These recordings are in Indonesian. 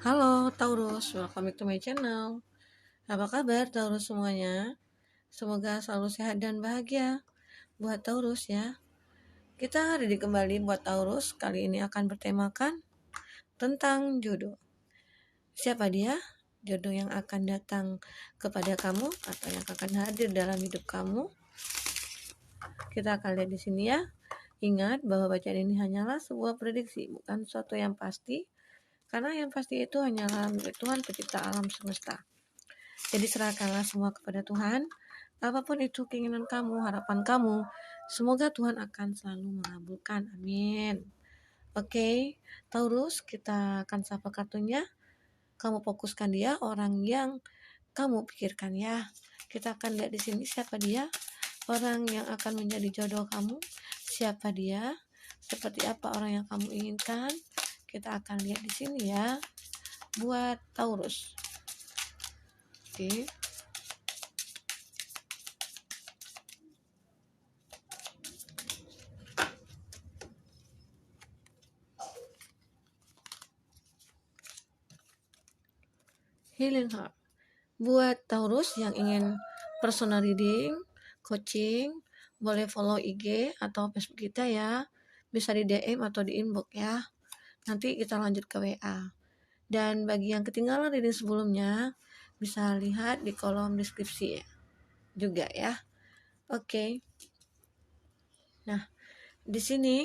Halo Taurus, welcome back to my channel. Apa kabar Taurus semuanya? Semoga selalu sehat dan bahagia buat Taurus ya. Kita hari ini kembali buat Taurus. Kali ini akan bertemakan tentang jodoh. Siapa dia? Jodoh yang akan datang kepada kamu atau yang akan hadir dalam hidup kamu. Kita akan lihat di sini ya. Ingat bahwa bacaan ini hanyalah sebuah prediksi, bukan sesuatu yang pasti. Karena yang pasti itu hanyalah milik Tuhan pencipta alam semesta. Jadi serahkanlah semua kepada Tuhan. Apapun itu keinginan kamu, harapan kamu, semoga Tuhan akan selalu mengabulkan. Amin. Oke, Taurus, kita akan sapa kartunya. Kamu fokuskan dia, orang yang kamu pikirkan ya. Kita akan lihat di sini siapa dia, orang yang akan menjadi jodoh kamu. Siapa dia? Seperti apa orang yang kamu inginkan? Kita akan lihat di sini ya. Buat Taurus. Oke. Healing Heart. Buat Taurus yang ingin personal reading, coaching, boleh follow IG atau Facebook kita ya. Bisa di DM atau di inbox ya. Nanti kita lanjut ke WA. Dan bagi yang ketinggalan reading sebelumnya, bisa lihat di kolom deskripsi ya. Juga ya. Oke. Nah, di sini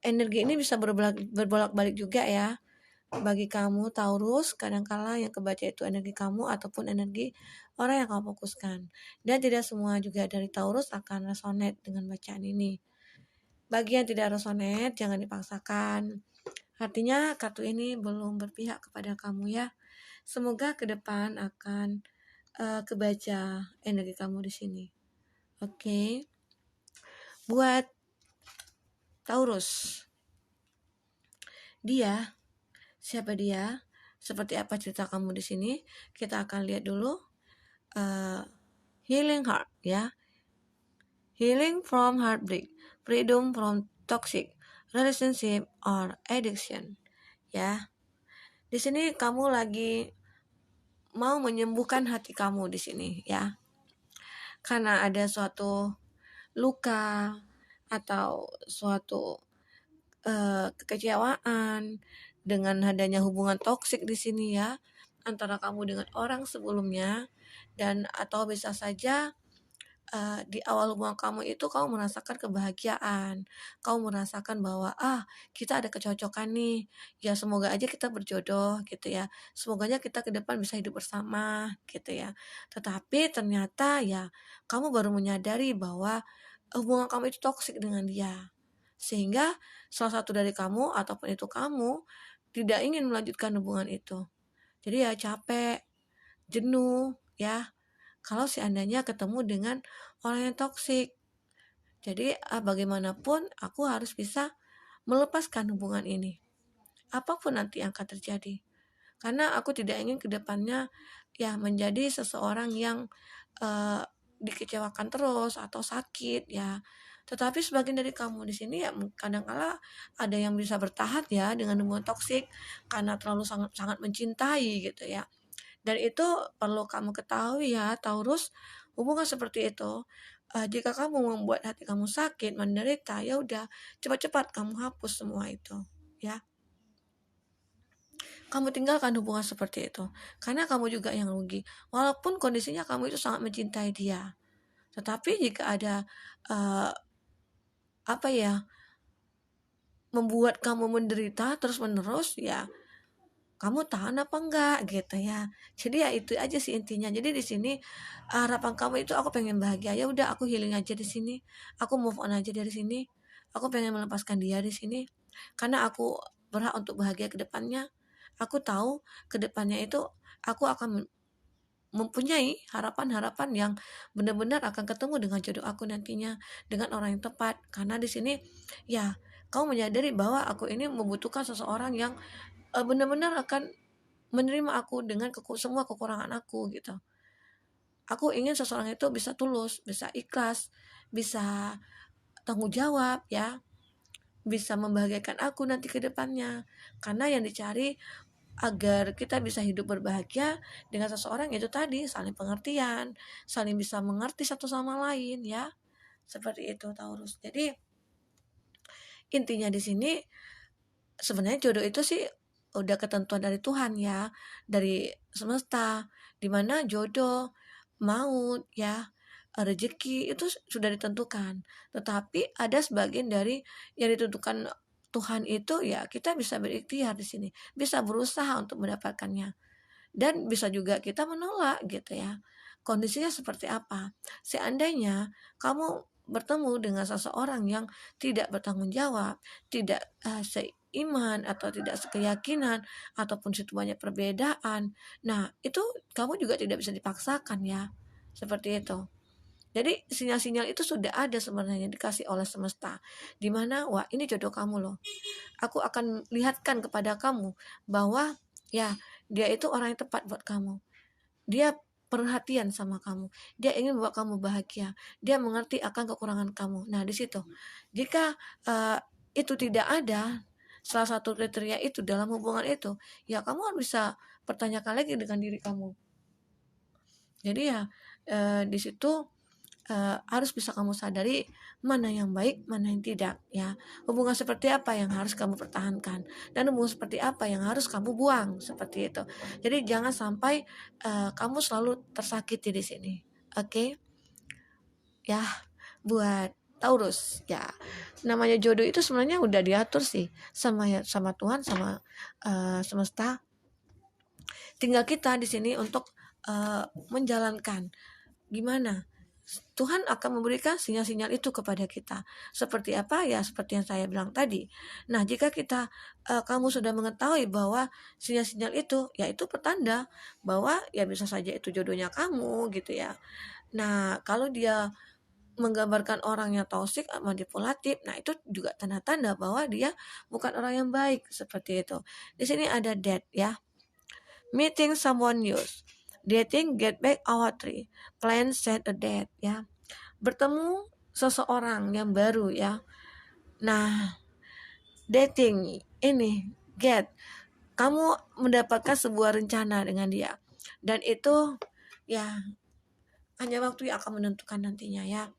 energi ini bisa berbolak-balik juga ya. Bagi kamu Taurus, kadangkala yang kebaca itu energi kamu ataupun energi orang yang kamu fokuskan. Dan tidak semua juga dari Taurus akan resonate dengan bacaan ini. Bagi yang tidak resonate, jangan dipaksakan. Artinya kartu ini belum berpihak kepada kamu ya. Semoga ke depan akan kebaca energi kamu di sini. Oke. Buat Taurus, siapa dia? Seperti apa cerita kamu di sini? Kita akan lihat dulu. Healing Heart ya. Healing from heartbreak, freedom from toxic relationship or addiction. Ya. Di sini kamu lagi mau menyembuhkan hati kamu di sini ya. Karena ada suatu luka atau suatu kekecewaan dengan adanya hubungan toksik di sini ya antara kamu dengan orang sebelumnya, dan atau bisa saja di awal hubungan kamu itu kamu merasakan kebahagiaan, kamu merasakan bahwa kita ada kecocokan nih, ya semoga aja kita berjodoh gitu ya, semoganya kita ke depan bisa hidup bersama gitu ya. Tetapi ternyata ya kamu baru menyadari bahwa hubungan kamu itu toksik dengan dia, sehingga salah satu dari kamu ataupun itu kamu tidak ingin melanjutkan hubungan itu. Jadi ya capek, jenuh ya kalau seandainya ketemu dengan orang yang toksik. Jadi bagaimanapun aku harus bisa melepaskan hubungan ini, apapun nanti yang akan terjadi, karena aku tidak ingin kedepannya ya menjadi seseorang yang dikecewakan terus atau sakit ya. Tetapi sebagian dari kamu di sini ya kadang-kala ada yang bisa bertahan ya dengan hubungan toksik karena terlalu sangat mencintai gitu ya. Dan itu perlu kamu ketahui ya Taurus, hubungan seperti itu jika kamu membuat hati kamu sakit, menderita, ya udah cepat-cepat kamu hapus semua itu ya. Kamu tinggalkan hubungan seperti itu, karena kamu juga yang rugi. Walaupun kondisinya kamu itu sangat mencintai dia, tetapi jika ada membuat kamu menderita terus menerus ya, kamu tahan apa enggak gitu ya. Jadi ya itu aja sih intinya. Jadi di sini harapan kamu itu aku pengen bahagia, ya udah aku healing aja di sini, aku move on aja dari sini, aku pengen melepaskan dia di sini karena aku berhak untuk bahagia ke depannya. Aku tahu ke depannya itu aku akan mempunyai harapan-harapan yang benar-benar akan ketemu dengan jodoh aku nantinya, dengan orang yang tepat. Karena di sini ya kamu menyadari bahwa aku ini membutuhkan seseorang yang benar-benar akan menerima aku dengan semua kekurangan aku gitu. Aku ingin seseorang itu bisa tulus, bisa ikhlas, bisa tanggung jawab ya, bisa membahagiakan aku nanti ke depannya. Karena yang dicari agar kita bisa hidup berbahagia dengan seseorang itu tadi saling pengertian, saling bisa mengerti satu sama lain ya. Seperti itu Taurus. Jadi intinya di sini sebenarnya jodoh itu sih udah ketentuan dari Tuhan ya, dari semesta, dimana jodoh, maut ya, rezeki itu sudah ditentukan. Tetapi ada sebagian dari yang ditentukan Tuhan itu ya kita bisa berikhtiar di sini, bisa berusaha untuk mendapatkannya. Dan bisa juga kita menolak gitu ya. Kondisinya seperti apa? Seandainya kamu bertemu dengan seseorang yang tidak bertanggung jawab, tidak seiman atau tidak sekeyakinan ataupun situ banyak perbedaan. Nah, itu kamu juga tidak bisa dipaksakan ya. Seperti itu. Jadi sinyal-sinyal itu sudah ada sebenarnya dikasih oleh semesta. Dimana, wah ini jodoh kamu loh. Aku akan lihatkan kepada kamu bahwa ya dia itu orang yang tepat buat kamu. Dia perhatian sama kamu. Dia ingin buat kamu bahagia. Dia mengerti akan kekurangan kamu. Nah, di situ. Jika itu tidak ada salah satu kriteria itu dalam hubungan itu, ya kamu harus bisa pertanyakan lagi dengan diri kamu. Jadi ya di situ harus bisa kamu sadari mana yang baik, mana yang tidak ya. Hubungan seperti apa yang harus kamu pertahankan dan hubungan seperti apa yang harus kamu buang, seperti itu. Jadi jangan sampai kamu selalu tersakiti di sini. Oke? Ya, buat Taurus ya. Namanya jodoh itu sebenarnya udah diatur sih sama Tuhan, sama semesta. Tinggal kita di sini untuk menjalankan gimana Tuhan akan memberikan sinyal-sinyal itu kepada kita. Seperti apa ya? Seperti yang saya bilang tadi. Nah, jika kamu sudah mengetahui bahwa sinyal-sinyal itu, ya itu pertanda bahwa ya bisa saja itu jodohnya kamu gitu ya. Nah, kalau dia menggambarkan orang yang toksik, manipulatif, nah itu juga tanda-tanda bahwa dia bukan orang yang baik seperti itu. Di sini ada death ya. Meeting someone new. Dating get back our tree. Plan set a date ya. Bertemu seseorang yang baru ya. Nah, dating ini get kamu mendapatkan sebuah rencana dengan dia. Dan itu ya hanya waktu yang akan menentukan nantinya ya.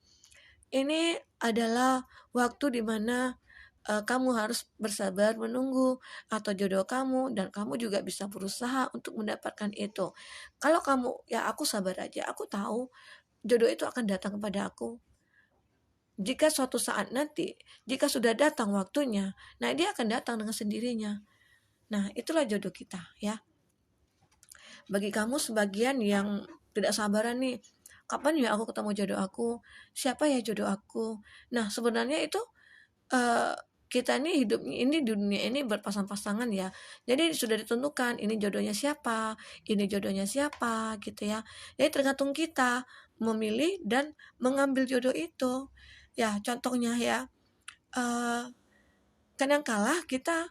Ini adalah waktu dimana kamu harus bersabar menunggu atau jodoh kamu dan kamu juga bisa berusaha untuk mendapatkan itu. Kalau kamu ya aku sabar aja, aku tahu jodoh itu akan datang kepada aku. Jika suatu saat nanti, jika sudah datang waktunya, nah dia akan datang dengan sendirinya. Nah, itulah jodoh kita ya. Bagi kamu sebagian yang tidak sabaran nih, kapan ya aku ketemu jodoh aku? Siapa ya jodoh aku? Nah, sebenarnya itu uh, kita ini hidup ini di dunia ini berpasang-pasangan ya. Jadi sudah ditentukan ini jodohnya siapa, ini jodohnya siapa gitu ya. Jadi tergantung kita memilih dan mengambil jodoh itu. Ya, contohnya ya, kadangkala kita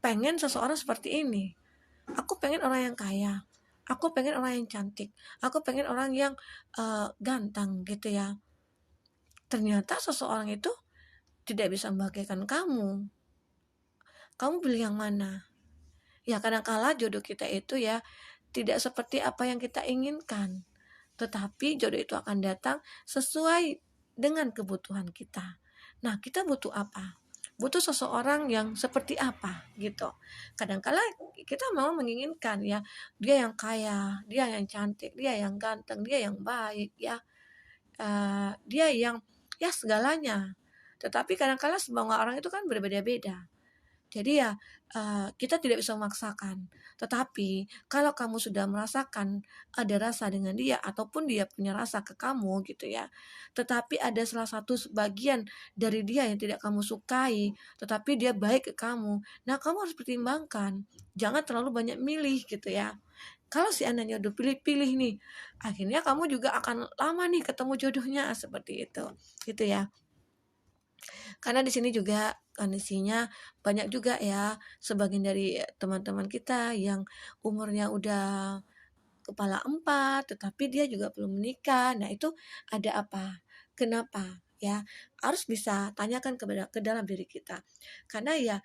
pengen seseorang seperti ini. Aku pengen orang yang kaya. Aku pengen orang yang cantik. Aku pengen orang yang ganteng gitu ya. Ternyata seseorang itu tidak bisa membahagiakan kamu. Kamu pilih yang mana? Ya kadangkala jodoh kita itu ya tidak seperti apa yang kita inginkan. Tetapi jodoh itu akan datang sesuai dengan kebutuhan kita. Nah, kita butuh apa? Butuh seseorang yang seperti apa gitu. Kadangkala kita mau menginginkan ya dia yang kaya, dia yang cantik, dia yang ganteng, dia yang baik ya. Dia yang ya segalanya. Tetapi kadangkala semua orang itu kan berbeda-beda. Jadi ya kita tidak bisa memaksakan. Tetapi kalau kamu sudah merasakan ada rasa dengan dia ataupun dia punya rasa ke kamu gitu ya. Tetapi ada salah satu bagian dari dia yang tidak kamu sukai, tetapi dia baik ke kamu. Nah, kamu harus pertimbangkan. Jangan terlalu banyak milih gitu ya. Kalau si anaknya udah pilih-pilih nih, akhirnya kamu juga akan lama nih ketemu jodohnya seperti itu. Gitu ya. Karena di sini juga kondisinya banyak juga ya sebagian dari teman-teman kita yang umurnya udah kepala empat tetapi dia juga belum menikah. Nah, itu ada apa? Kenapa? ya. Harus bisa tanyakan ke dalam diri kita. Karena ya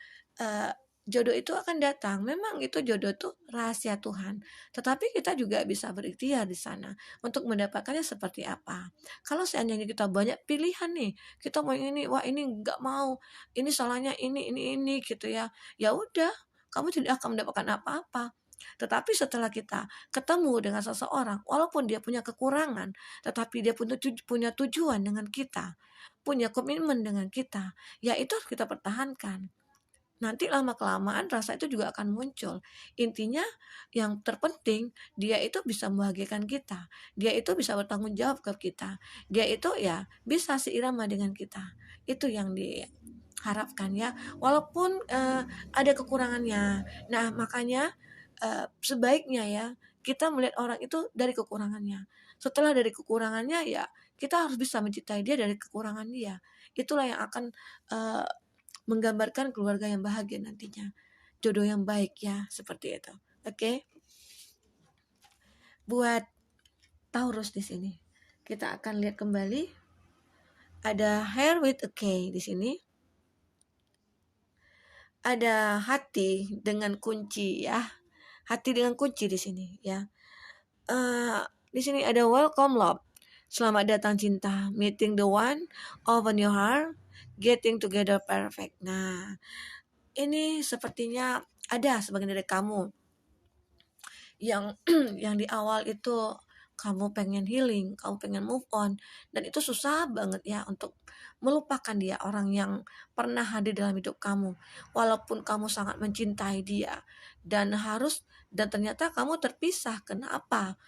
jodoh itu akan datang. Memang itu jodoh itu rahasia Tuhan. Tetapi kita juga bisa berikhtiar di sana untuk mendapatkannya seperti apa. Kalau seandainya kita banyak pilihan nih, kita mau ini, wah ini nggak mau, ini salahnya ini gitu ya. Ya udah, kamu tidak akan mendapatkan apa-apa. Tetapi setelah kita ketemu dengan seseorang, walaupun dia punya kekurangan, tetapi dia punya tujuan dengan kita, punya komitmen dengan kita, ya itu harus kita pertahankan. Nanti lama-kelamaan rasa itu juga akan muncul. Intinya yang terpenting dia itu bisa membahagiakan kita. Dia itu bisa bertanggung jawab ke kita. Dia itu ya bisa seirama dengan kita. Itu yang diharapkan ya. Walaupun ada kekurangannya. Nah, makanya sebaiknya ya kita melihat orang itu dari kekurangannya. Setelah dari kekurangannya ya kita harus bisa mencintai dia dari kekurangan dia. Itulah yang akan uh, menggambarkan keluarga yang bahagia nantinya. Jodoh yang baik ya, seperti itu. Oke. Buat Taurus di sini. Kita akan lihat kembali ada hair with a K di sini. Ada hati dengan kunci ya. Hati dengan kunci di sini ya. Di sini ada welcome love. Selamat datang cinta, meeting the one, open your heart, getting together perfect. Nah, ini sepertinya ada sebagian dari kamu yang yang di awal itu kamu pengen healing, kamu pengen move on, dan itu susah banget ya untuk melupakan dia, orang yang pernah hadir dalam hidup kamu. Walaupun kamu sangat mencintai dia dan ternyata kamu terpisah. Kenapa?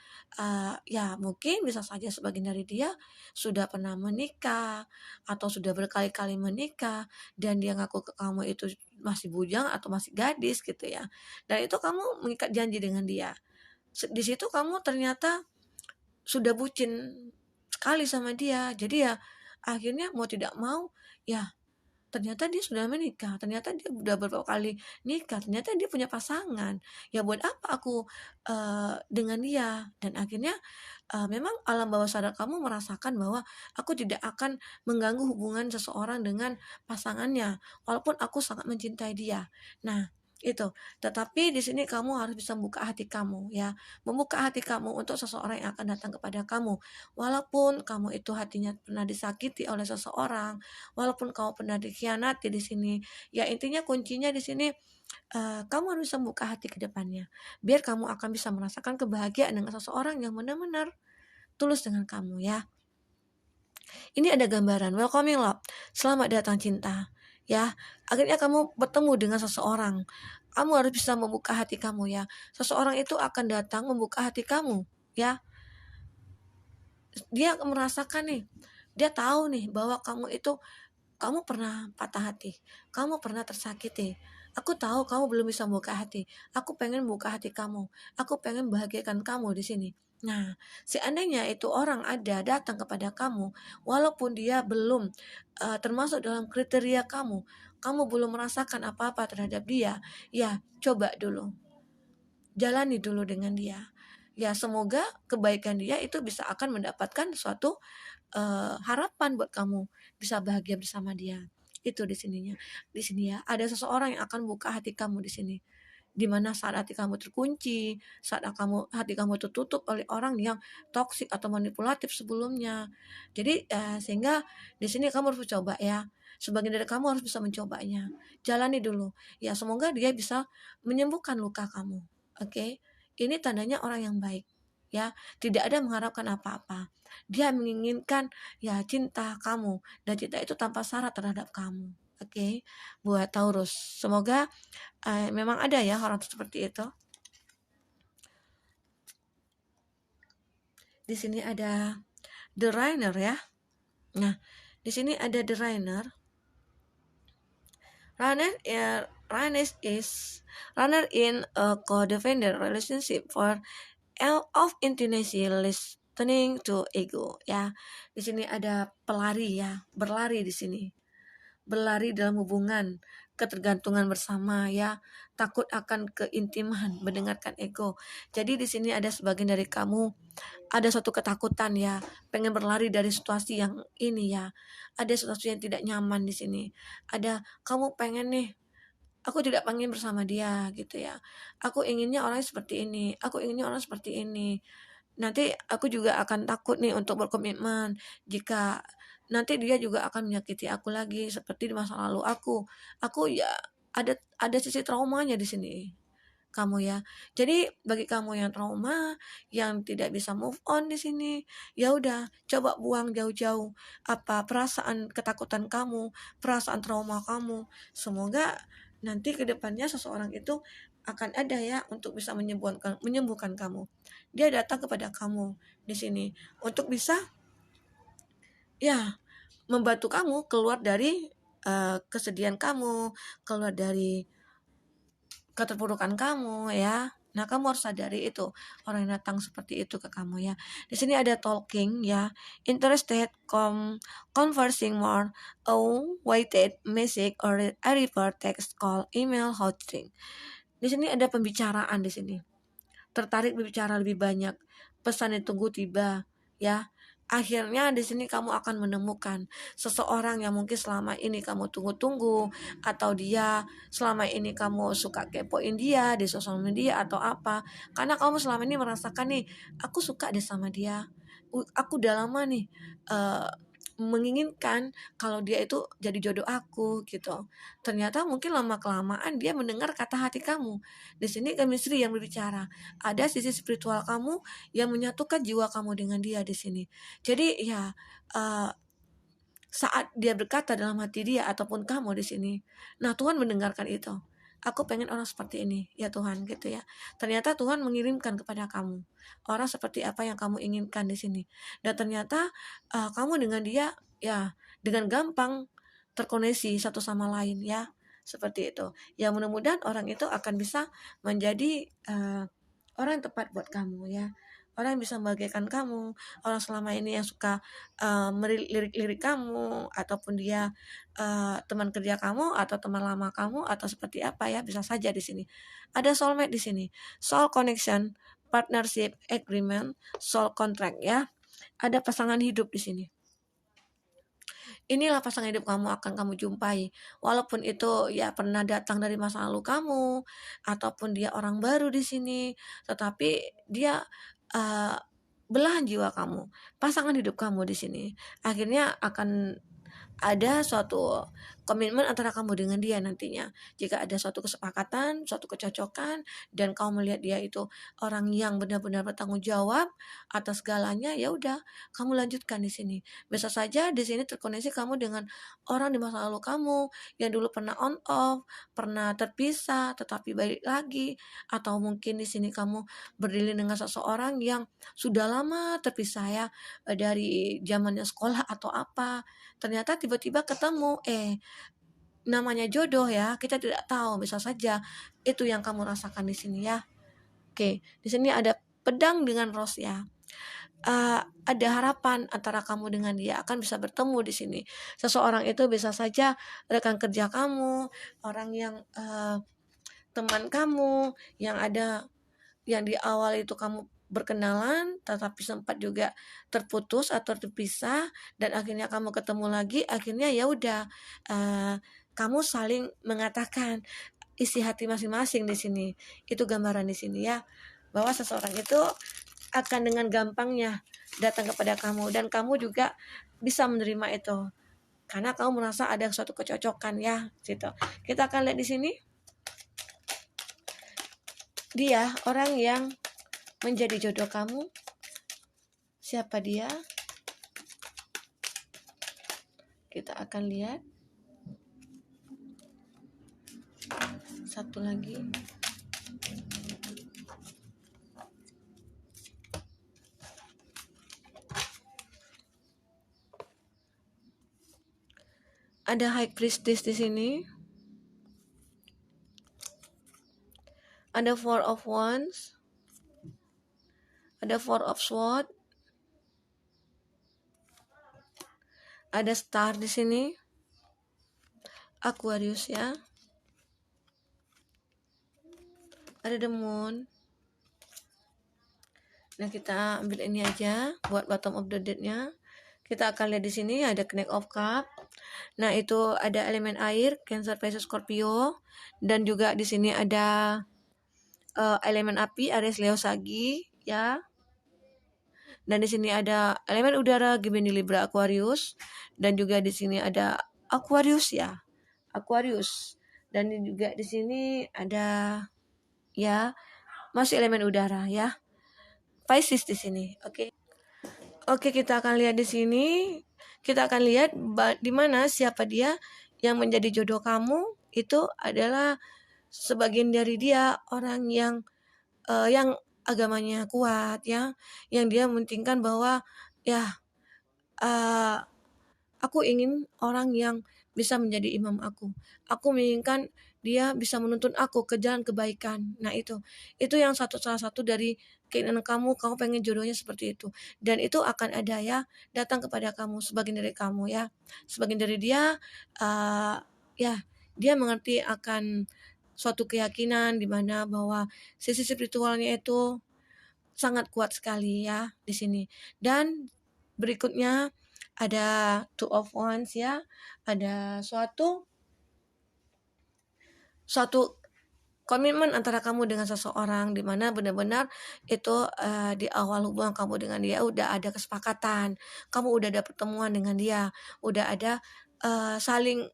Ya mungkin bisa saja sebagian dari dia sudah pernah menikah atau sudah berkali-kali menikah dan dia ngaku ke kamu itu masih bujang atau masih gadis gitu ya. Dan itu kamu mengikat janji dengan dia. Di situ kamu ternyata sudah bucin sekali sama dia. Jadi ya akhirnya mau tidak mau ya ternyata dia sudah menikah, ternyata dia udah beberapa kali nikah, ternyata dia punya pasangan. Ya buat apa aku dengan dia? Dan akhirnya memang alam bawah sadar kamu merasakan bahwa aku tidak akan mengganggu hubungan seseorang dengan pasangannya, walaupun aku sangat mencintai dia. Nah, itu. Tetapi di sini kamu harus bisa membuka hati kamu ya, membuka hati kamu untuk seseorang yang akan datang kepada kamu. Walaupun kamu itu hatinya pernah disakiti oleh seseorang, walaupun kamu pernah dikhianati di sini, ya intinya kuncinya di sini kamu harus bisa membuka hati ke depannya. Biar kamu akan bisa merasakan kebahagiaan dengan seseorang yang benar-benar tulus dengan kamu ya. Ini ada gambaran welcoming love. Selamat datang cinta. Ya, akhirnya kamu bertemu dengan seseorang. Kamu harus bisa membuka hati kamu ya. Seseorang itu akan datang membuka hati kamu ya. Dia merasakan nih, dia tahu nih bahwa kamu pernah patah hati, kamu pernah tersakiti. Aku tahu kamu belum bisa membuka hati. Aku pengen membuka hati kamu. Aku pengen bahagiakan kamu di sini. Nah, seandainya itu orang ada datang kepada kamu, walaupun dia belum termasuk dalam kriteria kamu belum merasakan apa-apa terhadap dia, ya coba dulu, jalani dulu dengan dia. Ya semoga kebaikan dia itu bisa akan mendapatkan suatu harapan buat kamu bisa bahagia bersama dia. Itu di sini ya ada seseorang yang akan buka hati kamu di sini, di mana saat hati kamu terkunci, saat hati kamu tertutup oleh orang yang toksik atau manipulatif sebelumnya. Jadi sehingga di sini kamu harus coba ya, sebagian dari kamu harus bisa mencobanya, jalani dulu ya, semoga dia bisa menyembuhkan luka kamu. Oke, ini tandanya orang yang baik ya, tidak ada mengharapkan apa-apa. Dia menginginkan ya cinta kamu, dan cinta itu tanpa syarat terhadap kamu. Oke, buat Taurus, semoga memang ada ya orang seperti itu. Di sini ada The Rainer ya. Nah, di sini ada The Rainer. Runner in a codependent relationship for of intimacy listening to ego ya. Di sini ada pelari ya, berlari di sini. Berlari dalam hubungan ketergantungan bersama ya, takut akan keintiman, mendengarkan ego. Jadi di sini ada sebagian dari kamu ada suatu ketakutan ya, pengen berlari dari situasi yang ini ya. Ada situasi yang tidak nyaman di sini. Ada kamu pengen nih, aku tidak pengen bersama dia gitu ya. Aku inginnya orangnya seperti ini, aku inginnya orang seperti ini. Nanti aku juga akan takut nih untuk berkomitmen jika nanti dia juga akan menyakiti aku lagi seperti di masa lalu aku. Aku ya ada sisi traumanya di sini kamu ya. Jadi bagi kamu yang trauma, yang tidak bisa move on di sini, ya udah coba buang jauh-jauh apa perasaan ketakutan kamu, perasaan trauma kamu. Semoga nanti ke depannya seseorang itu akan ada ya untuk bisa menyembuhkan kamu. Dia datang kepada kamu di sini untuk bisa ya membantu kamu keluar dari kesedihan kamu, keluar dari keterpurukan kamu ya. Nah, kamu harus sadari itu orang yang datang seperti itu ke kamu ya. Di sini ada talking ya, interested, conversing more, oh, waited, message or I refer text, call, email, hosting. Di sini ada pembicaraan di sini. Tertarik berbicara lebih banyak. Pesan yang tunggu tiba ya. Akhirnya di sini kamu akan menemukan seseorang yang mungkin selama ini kamu tunggu-tunggu, atau dia selama ini kamu suka kepoin dia di sosial media atau apa. Karena kamu selama ini merasakan nih, aku suka deh sama dia. Aku udah lama nih menginginkan kalau dia itu jadi jodoh aku gitu. Ternyata mungkin lama kelamaan dia mendengar kata hati kamu. Di sini chemistry yang berbicara. Ada sisi spiritual kamu yang menyatukan jiwa kamu dengan dia di sini. Jadi ya saat dia berkata dalam hati dia ataupun kamu di sini, nah Tuhan mendengarkan itu. Aku pengen orang seperti ini, ya Tuhan gitu ya. Ternyata Tuhan mengirimkan kepada kamu orang seperti apa yang kamu inginkan di sini. Dan ternyata kamu dengan dia ya dengan gampang terkoneksi satu sama lain ya. Seperti itu. Ya mudah-mudahan orang itu akan bisa menjadi orang yang tepat buat kamu ya. Orang yang bisa membahagiakan kamu, orang selama ini yang suka melirik-lirik kamu, ataupun dia teman kerja kamu atau teman lama kamu atau seperti apa ya, bisa saja di sini. Ada soulmate di sini, soul connection, partnership agreement, soul contract ya. Ada pasangan hidup di sini. Inilah pasangan hidup kamu akan kamu jumpai. Walaupun itu ya pernah datang dari masa lalu kamu, ataupun dia orang baru di sini, tetapi dia uh, belahan jiwa kamu, pasangan hidup kamu di sini. Akhirnya akan ada suatu komitmen antara kamu dengan dia nantinya. Jika ada suatu kesepakatan, suatu kecocokan, dan kamu melihat dia itu orang yang benar-benar bertanggung jawab atas segalanya, ya udah, kamu lanjutkan di sini. Bisa saja di sini terkoneksi kamu dengan orang di masa lalu kamu yang dulu pernah on off, pernah terpisah tetapi balik lagi, atau mungkin di sini kamu berdiri dengan seseorang yang sudah lama terpisah ya, dari zamannya sekolah atau apa. Ternyata tiba-tiba ketemu, namanya jodoh ya, kita tidak tahu, bisa saja itu yang kamu rasakan di sini ya. Oke, di sini ada pedang dengan ros ya. Ada harapan antara kamu dengan dia akan bisa bertemu di sini. Seseorang itu bisa saja rekan kerja kamu, orang yang teman kamu, yang ada yang di awal itu kamu berkenalan tetapi sempat juga terputus atau terpisah, dan akhirnya kamu ketemu lagi. Akhirnya ya udah, kamu saling mengatakan isi hati masing-masing di sini. Itu gambaran di sini ya, bahwa seseorang itu akan dengan gampangnya datang kepada kamu, dan kamu juga bisa menerima itu karena kamu merasa ada suatu kecocokan ya gitu. Kita akan lihat di sini, dia orang yang menjadi jodoh kamu. Siapa dia? Kita akan lihat satu lagi. Ada High Priestess di sini. Ada Four of Wands. Ada Four of Swords. Ada Star di sini. Aquarius ya. ada the moon. Nah, kita ambil ini aja buat bottom of the deck-nya. Kita akan lihat di sini ada Knight of Cup. Nah, itu ada elemen air, Cancer, Pisces, Scorpio, dan juga di sini ada elemen api, Aries, Leo, Sagi, ya. Dan di sini ada elemen udara, Gemini, Libra, Aquarius, dan juga di sini ada Aquarius, ya. Aquarius. Dan juga di sini ada, ya, masih elemen udara, ya. Pisces di sini. Oke. Oke, kita akan lihat di sini. Kita akan lihat di mana siapa dia yang menjadi jodoh kamu. Itu adalah sebagian dari dia orang yang agamanya kuat, ya, yang dia mementingkan bahwa ya uh, aku ingin orang yang bisa menjadi imam aku. Aku menginginkan dia bisa menuntun aku ke jalan kebaikan. Nah, itu yang salah satu dari keinginan kamu pengen jodohnya seperti itu. Dan itu akan ada, ya, datang kepada kamu sebagian dari kamu, ya. Sebagian dari dia ya, dia mengerti akan suatu keyakinan di mana bahwa sisi spiritualnya itu sangat kuat sekali, ya, di sini. Dan berikutnya ada two of wands, ya, ada suatu komitmen antara kamu dengan seseorang di mana benar-benar itu di awal hubungan kamu dengan dia udah ada kesepakatan, kamu udah ada pertemuan dengan dia, udah ada saling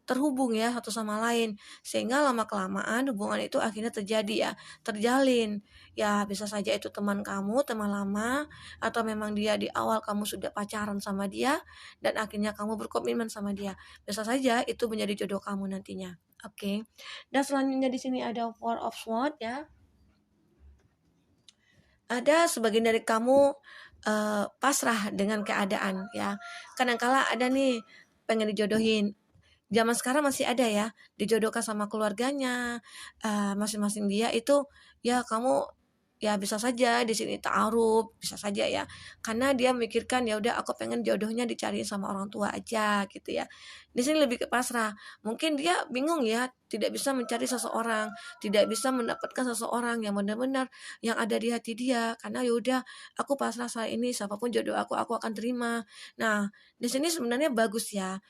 terhubung, ya, satu sama lain, sehingga lama kelamaan hubungan itu akhirnya terjadi, ya, terjalin, ya. Bisa saja itu teman kamu, teman lama, atau memang dia di awal kamu sudah pacaran sama dia dan akhirnya kamu berkomitmen sama dia. Bisa saja itu menjadi jodoh kamu nantinya. Oke. Dan selanjutnya di sini ada Four of Swords, ya. Ada sebagian dari kamu pasrah dengan keadaan, ya. Kadangkala ada nih pengen dijodohin. Zaman sekarang masih ada, ya, dijodohkan sama keluarganya, masing-masing dia itu, ya, kamu, ya, bisa saja di sini ta'aruf, bisa saja, ya, karena dia memikirkan ya udah aku pengen jodohnya dicariin sama orang tua aja gitu, ya. Di sini lebih ke pasrah. Mungkin dia bingung, ya, tidak bisa mencari seseorang, tidak bisa mendapatkan seseorang yang benar-benar yang ada di hati dia, karena ya udah aku pasrah saat ini, siapapun jodoh aku akan terima. Nah, di sini sebenarnya bagus, ya.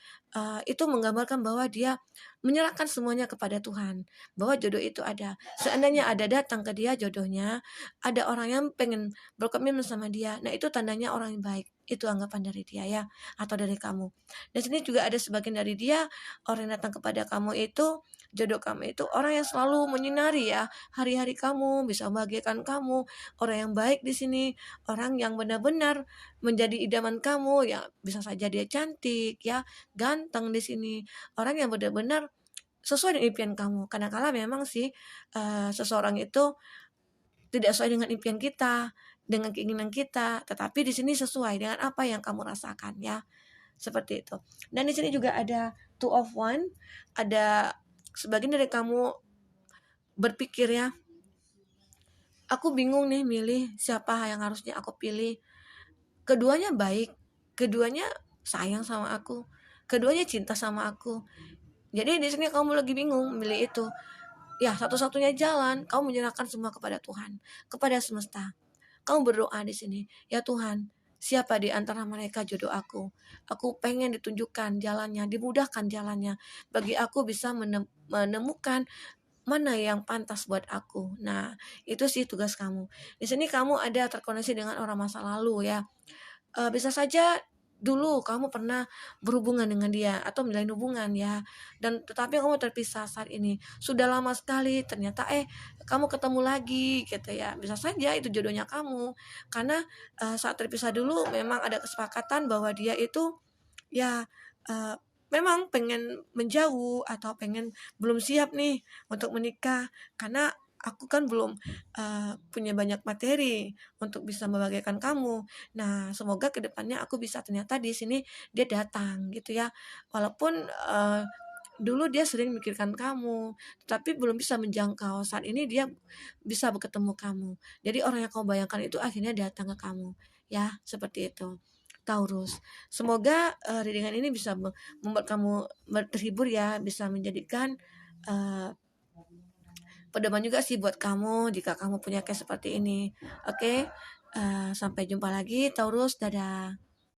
Itu menggambarkan bahwa dia menyerahkan semuanya kepada Tuhan, bahwa jodoh itu ada. Seandainya ada datang ke dia jodohnya, ada orang yang pengen berkomitmen sama dia, nah itu tandanya orang yang baik. Itu anggapan dari dia, ya, atau dari kamu. Dan sini juga ada sebagian dari dia, orang yang datang kepada kamu itu, jodoh kamu itu orang yang selalu menyinari, ya, hari-hari kamu, bisa membahagiakan kamu, orang yang baik di sini, orang yang benar-benar menjadi idaman kamu, ya, bisa saja dia cantik, ya, ganteng di sini, orang yang benar-benar sesuai dengan impian kamu. Kadang-kala memang sih seseorang itu tidak sesuai dengan impian kita, dengan keinginan kita, tetapi di sini sesuai dengan apa yang kamu rasakan, ya. Seperti itu. Dan di sini juga ada two of one, ada sebagian dari kamu berpikir, ya, aku bingung nih milih siapa yang harusnya aku pilih. Keduanya baik, keduanya sayang sama aku, keduanya cinta sama aku. Jadi di sini kamu lagi bingung milih itu. Ya, satu-satunya jalan kamu menyerahkan semua kepada Tuhan, kepada semesta. Kamu berdoa di sini, ya Tuhan, siapa di antara mereka jodoh aku? Aku pengen ditunjukkan jalannya, dimudahkan jalannya, bagi aku bisa menemukan mana yang pantas buat aku. Nah, itu sih tugas kamu. Di sini kamu ada terkoneksi dengan orang masa lalu, ya. Bisa saja dulu kamu pernah berhubungan dengan dia atau menjalin hubungan, ya, dan tetapi kamu terpisah saat ini. Sudah lama sekali ternyata kamu ketemu lagi gitu, ya. Bisa saja itu jodohnya kamu. Karena saat terpisah dulu memang ada kesepakatan bahwa dia itu, ya, memang pengen menjauh atau belum siap nih untuk menikah, karena aku kan belum punya banyak materi untuk bisa membahagiakan kamu. Nah, semoga kedepannya aku bisa, ternyata di sini dia datang gitu, ya. Walaupun dulu dia sering mikirkan kamu, tapi belum bisa menjangkau. Saat ini dia bisa bertemu kamu. Jadi orang yang kamu bayangkan itu akhirnya datang ke kamu, ya, seperti itu. Taurus. Semoga readingan ini bisa membuat kamu terhibur, ya, bisa menjadikan uh, pedoman juga sih buat kamu jika kamu punya case seperti ini. Oke, sampai jumpa lagi Taurus, dadah.